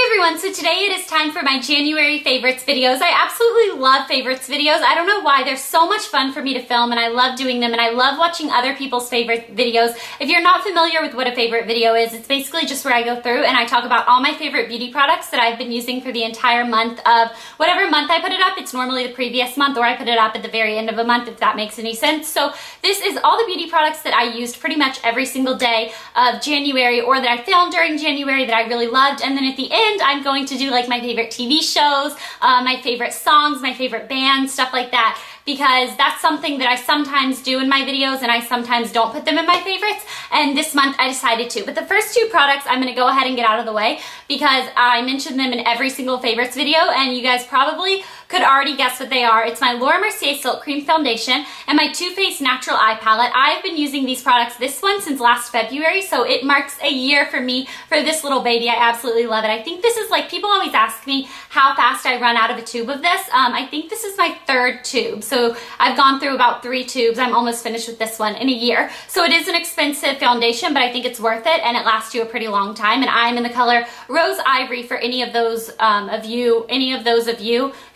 everyone, so today it is time for my January favorites videos. I absolutely love favorites videos. I don't know why, they're so much fun for me to film and I love doing them and I love watching other people's favorite videos. If you're not familiar with what a favorite video is, it's basically just where I go through and I talk about all my favorite beauty products that I've been using for the entire month of whatever month I put it up. It's normally the previous month or I put it up at the very end of a month, if that makes any sense. So this is all the beauty products that I used pretty much every single day of January or that I filmed during January that I really loved, and then at the end I'm going to do like my favorite TV shows, my favorite songs, my favorite bands, stuff like that, because that's something that I sometimes do in my videos and I sometimes don't put them in my favorites, and this month I decided to. But the first two products I'm going to go ahead and get out of the way because I mentioned them in every single favorites video and you guys probably could already guess what they are. It's my Laura Mercier Silk Cream Foundation and my Too Faced Natural Eye Palette. I've been using these products, this one, since last February, so it marks a year for me for this little baby. I absolutely love it. I think this is like, people always ask me how fast I run out of a tube of this. I think this is my third tube, so I've gone through about 3 tubes. I'm almost finished with this one in a year. So it is an expensive foundation, but I think it's worth it and it lasts you a pretty long time, and I'm in the color Rose Ivory for any of those of you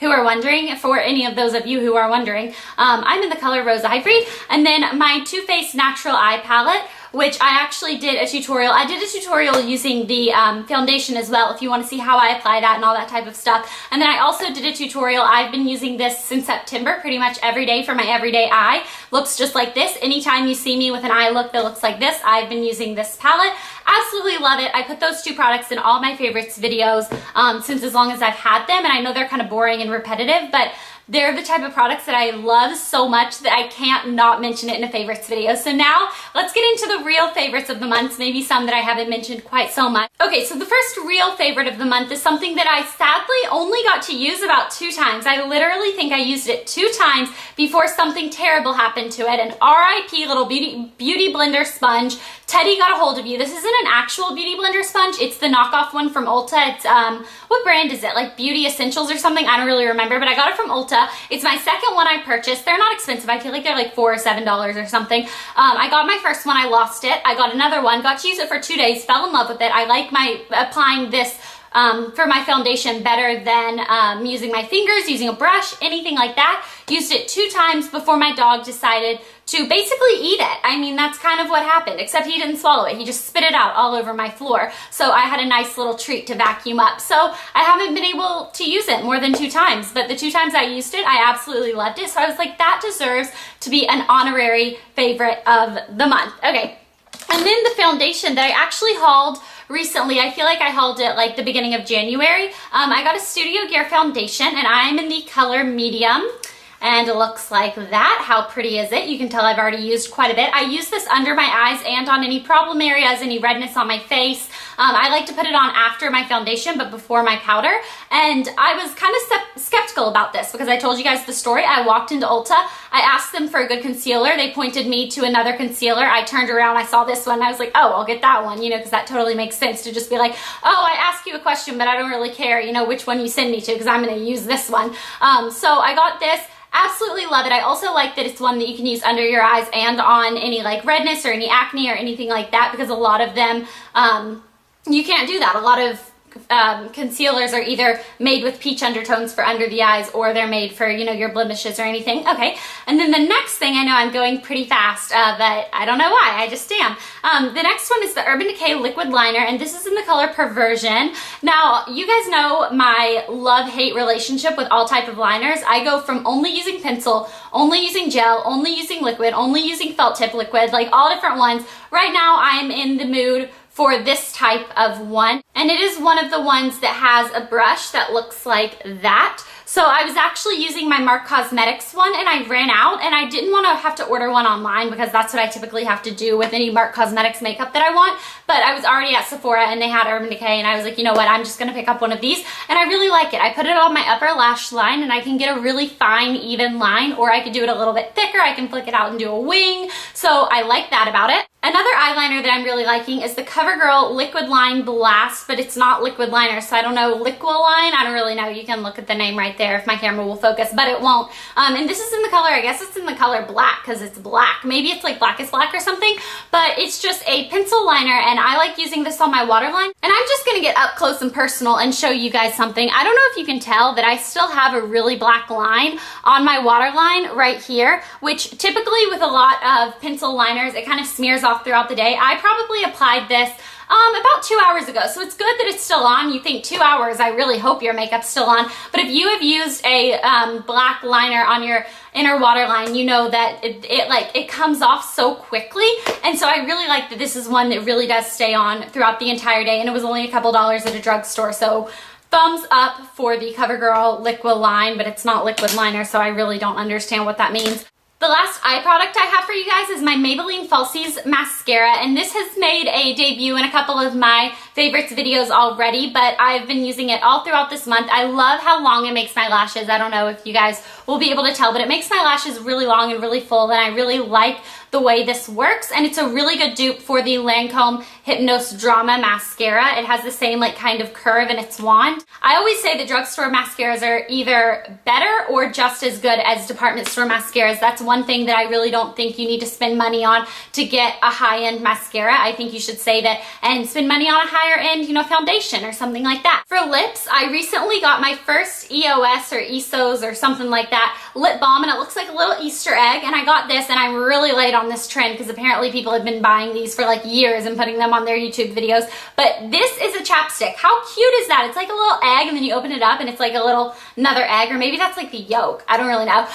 who are wondering, I'm in the color Rose Ivory. And then my Too Faced Natural Eye Palette, which I actually did a tutorial. I did a tutorial using the foundation as well if you want to see how I apply that and all that type of stuff. And then I also did a tutorial. I've been using this since September pretty much every day for my everyday eye. Looks just like this. Anytime you see me with an eye look that looks like this, I've been using this palette. Absolutely love it. I put those two products in all my favorites videos since as long as I've had them, and I know they're kind of boring and repetitive, but they're the type of products that I love so much that I can't not mention it in a favorites video. So now let's get into the real favorites of the month, maybe some that I haven't mentioned quite so much. Okay, so the first real favorite of the month is something that I sadly only got to use about 2 times. I literally think I used it 2 times before something terrible happened to it. An RIP little beauty blender sponge. Teddy got a hold of you. This isn't an actual beauty blender sponge. It's the knockoff one from Ulta. It's, what brand is it? Like Beauty Essentials or something? I don't really remember, but I got it from Ulta. It's my second one I purchased. They're not expensive. I feel like they're like $4 or $7 or something. I got my first one. I lost it. I got another one. Got to use it for 2 days. Fell in love with it. I like applying this for my foundation better than using my fingers, using a brush, anything like that. Used it 2 times before my dog decided to basically eat it. I mean, that's kind of what happened, except he didn't swallow it. He just spit it out all over my floor. So I had a nice little treat to vacuum up. So I haven't been able to use it more than 2 times, but the 2 times I used it, I absolutely loved it. So I was like, that deserves to be an honorary favorite of the month. Okay, and then the foundation that I actually hauled recently, I feel like I hauled it like the beginning of January. I got a Studio Gear foundation and I'm in the color medium. And it looks like that. How pretty is it? You can tell I've already used quite a bit. I use this under my eyes and on any problem areas, any redness on my face. I like to put it on after my foundation, but before my powder. And I was kind of skeptical about this because I told you guys the story. I walked into Ulta. I asked them for a good concealer. They pointed me to another concealer. I turned around, I saw this one, and I was like, oh, I'll get that one, you know, because that totally makes sense to just be like, oh, I asked you a question, but I don't really care, you know, which one you send me to because I'm going to use this one. So I got this. Absolutely love it. I also like that it's one that you can use under your eyes and on any like redness or any acne or anything like that, because a lot of them, you can't do that. A lot of concealers are either made with peach undertones for under the eyes or they're made for, you know, your blemishes or anything. Okay, and then the next thing, I know I'm going pretty fast, but I don't know why, I just am. The next one is the Urban Decay Liquid Liner, and this is in the color Perversion. Now, you guys know my love-hate relationship with all type of liners. I go from only using pencil, only using gel, only using liquid, only using felt tip liquid, like all different ones. Right now, I'm in the mood for this type of one, and it is one of the ones that has a brush that looks like that. So I was actually using my Marc Cosmetics one and I ran out, and I didn't want to have to order one online because that's what I typically have to do with any Marc Cosmetics makeup that I want, but I was already at Sephora and they had Urban Decay and I was like, you know what, I'm just going to pick up one of these, and I really like it. I put it on my upper lash line and I can get a really fine, even line, or I could do it a little bit thicker. I can flick it out and do a wing, so I like that about it. Another eyeliner that I'm really liking is the CoverGirl Liquid Line Blast, but it's not liquid liner, so I don't know, Liquiline? I don't really know. You can look at the name right there if my camera will focus, but it won't. And this is in the color, I guess it's in the color black because it's black. Maybe it's like Blackest Black or something, but it's just a pencil liner, and I like using this on my waterline. And I'm just gonna get up close and personal and show you guys something. I don't know if you can tell that I still have a really black line on my waterline right here, which typically with a lot of pencil liners, it kind of smears off throughout the day. I probably applied this about 2 hours ago, so it's good that it's still on. You think 2 hours, I really hope your makeup's still on. But if you have used a black liner on your inner waterline, you know that it comes off so quickly. And so I really like that this is one that really does stay on throughout the entire day, and it was only a couple dollars at a drugstore. So thumbs up for the CoverGirl Liquid Line, but it's not liquid liner, so I really don't understand what that means. The last eye product I have for you guys is my Maybelline Falsies Mascara, and this has made a debut in a couple of my favorites videos already, but I've been using it all throughout this month. I love how long it makes my lashes. I don't know if you guys will be able to tell, but it makes my lashes really long and really full, and I really like the way this works, and it's a really good dupe for the Lancome Hypnose Drama Mascara. It has the same like kind of curve in its wand. I always say that drugstore mascaras are either better or just as good as department store mascaras. That's one thing that I really don't think you need to spend money on to get a high-end mascara. I think you should save it and spend money on a higher-end, you know, foundation or something like that. For lips, I recently got my first EOS or ESOS or something like that lip balm, and it looks like a little Easter egg, and I got this, and I'm really late on this trend because apparently people have been buying these for like years and putting them on their YouTube videos. But this is a chapstick. How cute is that? It's like a little egg, and then you open it up and it's like a little another egg, or maybe that's like the yolk. I don't really know.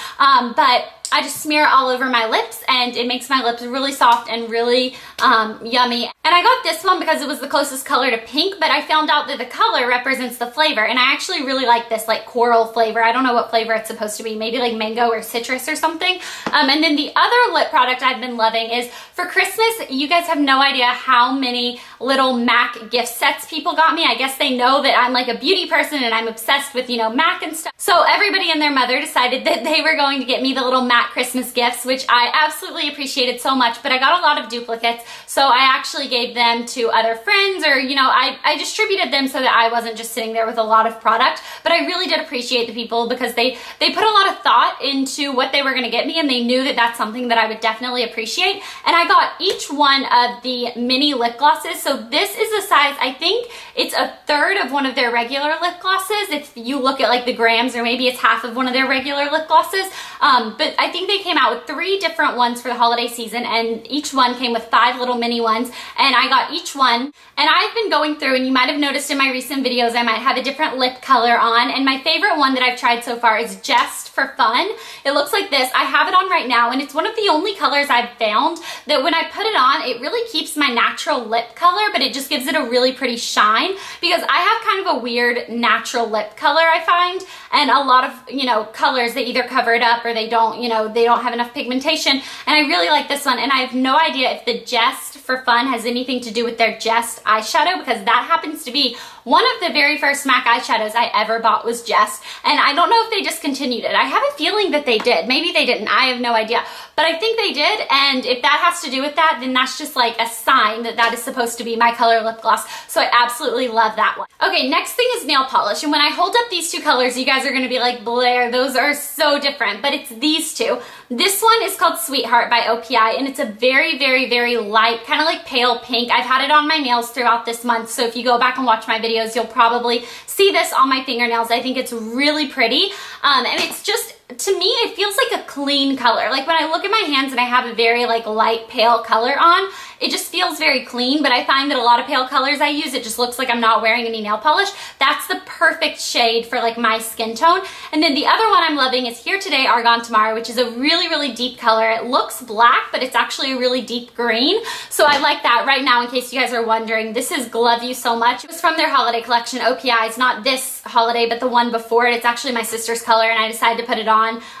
But I just smear it all over my lips, and it makes my lips really soft and really yummy. And I got this one because it was the closest color to pink, but I found out that the color represents the flavor, and I actually really like this like coral flavor. I don't know what flavor it's supposed to be, maybe like mango or citrus or something. And then the other lip product I've been loving is for Christmas. You guys have no idea how many little MAC gift sets people got me. I guess they know that I'm like a beauty person and I'm obsessed with, you know, MAC and stuff. So everybody and their mother decided that they were going to get me the little MAC Christmas gifts, which I absolutely appreciated so much, but I got a lot of duplicates, so I actually gave them to other friends, or, you know, I distributed them so that I wasn't just sitting there with a lot of product. But I really did appreciate the people because they put a lot of thought into what they were going to get me, and they knew that that's something that I would definitely appreciate. And I got each one of the mini lip glosses. So this is a size, I think it's a third of one of their regular lip glosses if you look at like the grams, or maybe it's half of one of their regular lip glosses. But I think they came out with 3 different ones for the holiday season, and each one came with 5 little mini ones, and I got each one. And I've been going through, and you might have noticed in my recent videos I might have a different lip color on, and my favorite one that I've tried so far is Just for Fun. It looks like this. I have it on right now, and it's one of the only colors I've found that when I put it on, it really keeps my natural lip color, but it just gives it a really pretty shine, because I have kind of a weird natural lip color, I find, and a lot of, you know, colors, they either cover it up or they don't, you know, they don't have enough pigmentation. And I really like this one, and I have no idea if the Just for Fun has anything to do with their Just eyeshadow, because that happens to be one of the very first MAC eyeshadows I ever bought was Just, and I don't know if they discontinued it. I have a feeling that they did. Maybe they didn't. I have no idea. But I think they did, and if that has to do with that, then that's just like a sign that that is supposed to be my color lip gloss. So I absolutely love that one. Okay, next thing is nail polish, and when I hold up these two colors, you guys are going to be like, Blair, those are so different, but it's these two. This one is called Sweetheart by OPI, and it's a very, very, very light, kind of like pale pink. I've had it on my nails throughout this month, so if you go back and watch my videos, you'll probably see this on my fingernails. I think it's really pretty, and it's just, to me, it feels like a clean color. Like when I look at my hands and I have a very like light pale color on, it just feels very clean. But I find that a lot of pale colors I use, it just looks like I'm not wearing any nail polish. That's the perfect shade for like my skin tone. And then the other one I'm loving is Here Today, Argan Tomorrow, which is a really, really deep color. It looks black, but it's actually a really deep green. So I like that right now, in case you guys are wondering. This is Glove You So Much. It was from their holiday collection, OPI. It's not this holiday, but the one before it. It's actually my sister's color, and I decided to put it on.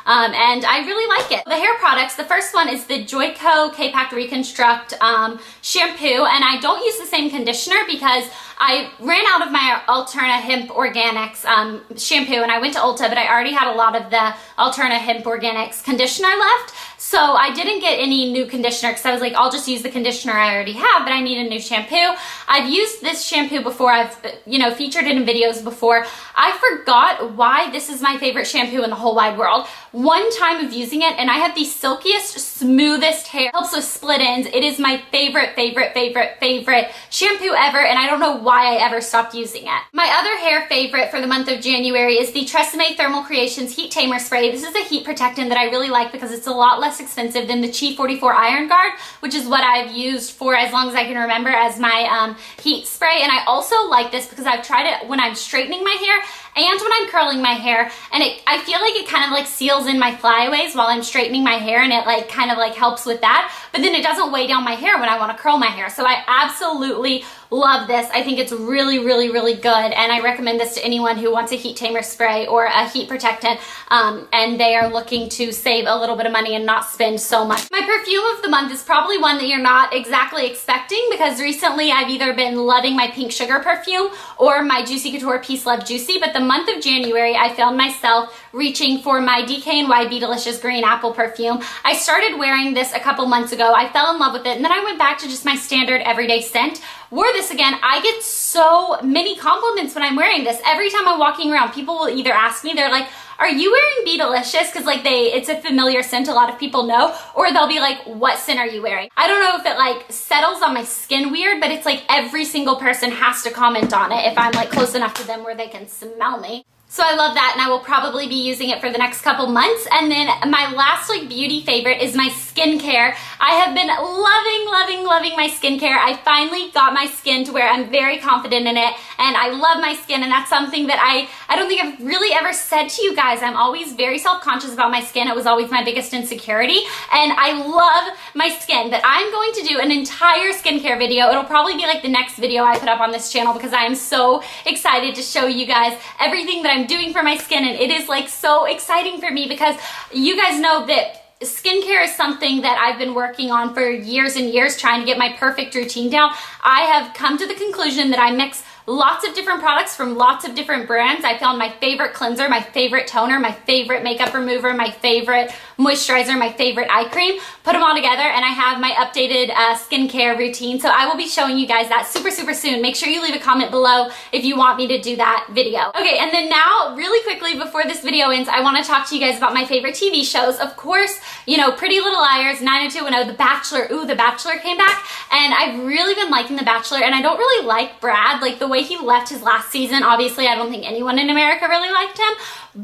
And I really like it. The hair products, the first one is the Joico K-Pack Reconstruct shampoo, and I don't use the same conditioner because I ran out of my Alterna Hemp Organics shampoo, and I went to Ulta, but I already had a lot of the Alterna Hemp Organics conditioner left. So I didn't get any new conditioner because I was like, I'll just use the conditioner I already have, but I need a new shampoo. I've used this shampoo before. I've, featured it in videos before. I forgot why this is my favorite shampoo in the whole wide world. One time of using it, and I have the silkiest, smoothest hair. Helps with split ends. It is my favorite shampoo ever, and I don't know why I ever stopped using it. My other hair favorite for the month of January is the Tresemme Thermal Creations Heat Tamer Spray. This is a heat protectant that I really like because it's a lot less expensive than the Chi 44 Iron Guard, which is what I've used for as long as I can remember as my heat spray. And I also like this because I've tried it when I'm straightening my hair and when I'm curling my hair, and I feel like it kind of like seals in my flyaways while I'm straightening my hair, and it like kind of like helps with that, but then it doesn't weigh down my hair when I want to curl my hair. So I absolutely love this. I think it's really good, and I recommend this to anyone who wants a heat tamer spray or a heat protectant, and they are looking to save a little bit of money and not spend so much. My perfume of the month is probably one that you're not exactly expecting, because recently I've either been loving my Pink Sugar perfume or my Juicy Couture Peace Love Juicy, but the month of January I found myself reaching for my DKNY Be Delicious Green Apple perfume. I started wearing this a couple months ago. I fell in love with it, and then I went back to just my standard everyday scent. Wore this again. I get so many compliments when I'm wearing this. Every time I'm walking around, people will either ask me, they're like, are you wearing Be Delicious? Because like it's a familiar scent, a lot of people know. Or they'll be like, what scent are you wearing? I don't know if it like settles on my skin weird, but it's like every single person has to comment on it if I'm like close enough to them where they can smell me. So I love that, and I will probably be using it for the next couple months. And then my last like beauty favorite is my skincare. I have been loving my skincare. I finally got my skin to where I'm very confident in it, and I love my skin, and that's something that I don't think I've really ever said to you guys. I'm always very self-conscious about my skin. It was always my biggest insecurity, and I love my skin. But I'm going to do an entire skincare video. It'll probably be like the next video I put up on this channel, because I am so excited to show you guys everything that I'm doing for my skin, and it is like so exciting for me because you guys know that skincare is something that I've been working on for years and years, trying to get my perfect routine down. I have come to the conclusion that I mix lots of different products from lots of different brands. I found my favorite cleanser, my favorite toner, my favorite makeup remover, my favorite moisturizer, my favorite eye cream, put them all together, and I have my updated skincare routine. So I will be showing you guys that super soon. Make sure you leave a comment below if you want me to do that video. Okay, and then now really quickly before this video ends, I want to talk to you guys about my favorite TV shows. Of course, Pretty Little Liars, 90210, The Bachelor. Ooh, The Bachelor came back, and I've really been liking The Bachelor, and I don't really like Brad, like the way he left his last season. Obviously, I don't think anyone in America really liked him,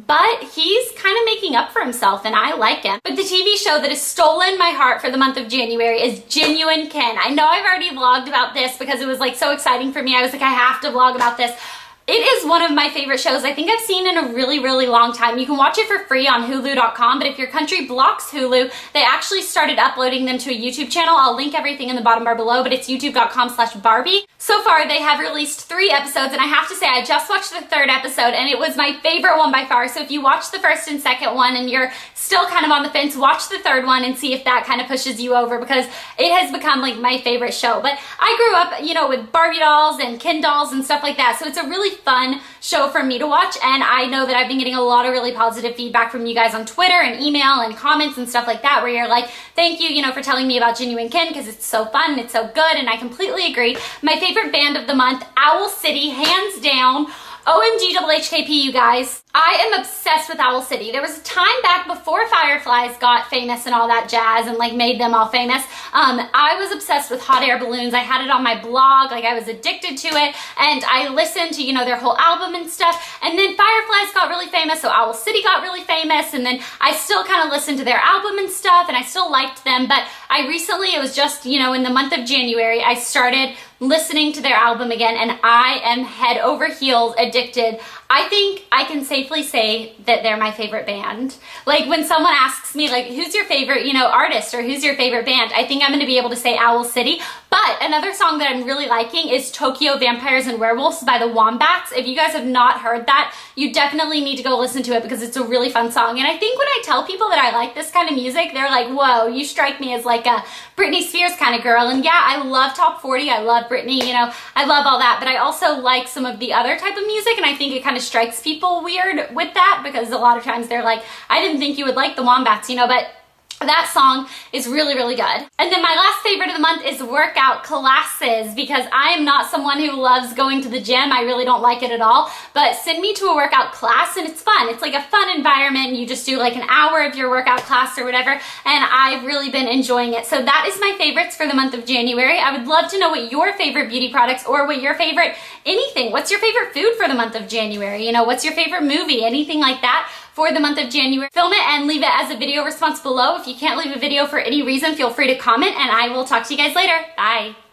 but he's kind of making up for himself, and I like him. But the TV show that has stolen my heart for the month of January is Genuine Ken. I know I've already vlogged about this because it was like so exciting for me. I was like, I have to vlog about this. It is one of my favorite shows I think I've seen in a really long time. You can watch it for free on Hulu.com, but if your country blocks Hulu, they actually started uploading them to a YouTube channel. I'll link everything in the bottom bar below, but it's youtube.com/Barbie. So far, they have released 3 episodes, and I have to say, I just watched the 3rd episode, and it was my favorite one by far. So if you watch the 1st and 2nd one and you're still kind of on the fence, watch the 3rd one and see if that kind of pushes you over, because it has become like my favorite show. But I grew up, with Barbie dolls and Ken dolls and stuff like that, so it's a really fun show for me to watch, and I know that I've been getting a lot of really positive feedback from you guys on Twitter and email and comments and stuff like that, where you're like, thank you, for telling me about Genuine Ken, because it's so fun and it's so good, and I completely agree. My favorite band of the month, Owl City, hands down. OMG HKP, you guys. I am obsessed with Owl City. There was a time back before Fireflies got famous and all that jazz and like made them all famous. I was obsessed with hot air balloons. I had it on my blog, like I was addicted to it, and I listened to, their whole album and stuff. And then Fireflies got really famous, so Owl City got really famous, and then I still kind of listened to their album and stuff, and I still liked them. But I recently, it was just, in the month of January, I started listening to their album again, and I am head over heels addicted. I think I can safely say that they're my favorite band. Like when someone asks me like, who's your favorite, artist, or who's your favorite band, I think I'm going to be able to say Owl City. But another song that I'm really liking is Tokyo Vampires and Werewolves by the Wombats. If you guys have not heard that, you definitely need to go listen to it, because it's a really fun song. And I think when I tell people that I like this kind of music, they're like, whoa, you strike me as like a Britney Spears kind of girl. And yeah, I love Top 40. I love Britney, I love all that. But I also like some of the other type of music, and I think it kind of strikes people weird with that, because a lot of times they're like, I didn't think you would like the Wombats, but That song is really, really good. And then my last favorite of the month is workout classes, because I am not someone who loves going to the gym. I really don't like it at all. But send me to a workout class and it's fun. It's like a fun environment. You just do like an hour of your workout class or whatever. And I've really been enjoying it. So that is my favorites for the month of January. I would love to know what your favorite beauty products or what your favorite anything. What's your favorite food for the month of January? You know, what's your favorite movie? Anything like that for the month of January. Film it and leave it as a video response below. If you can't leave a video for any reason, feel free to comment and I will talk to you guys later. Bye.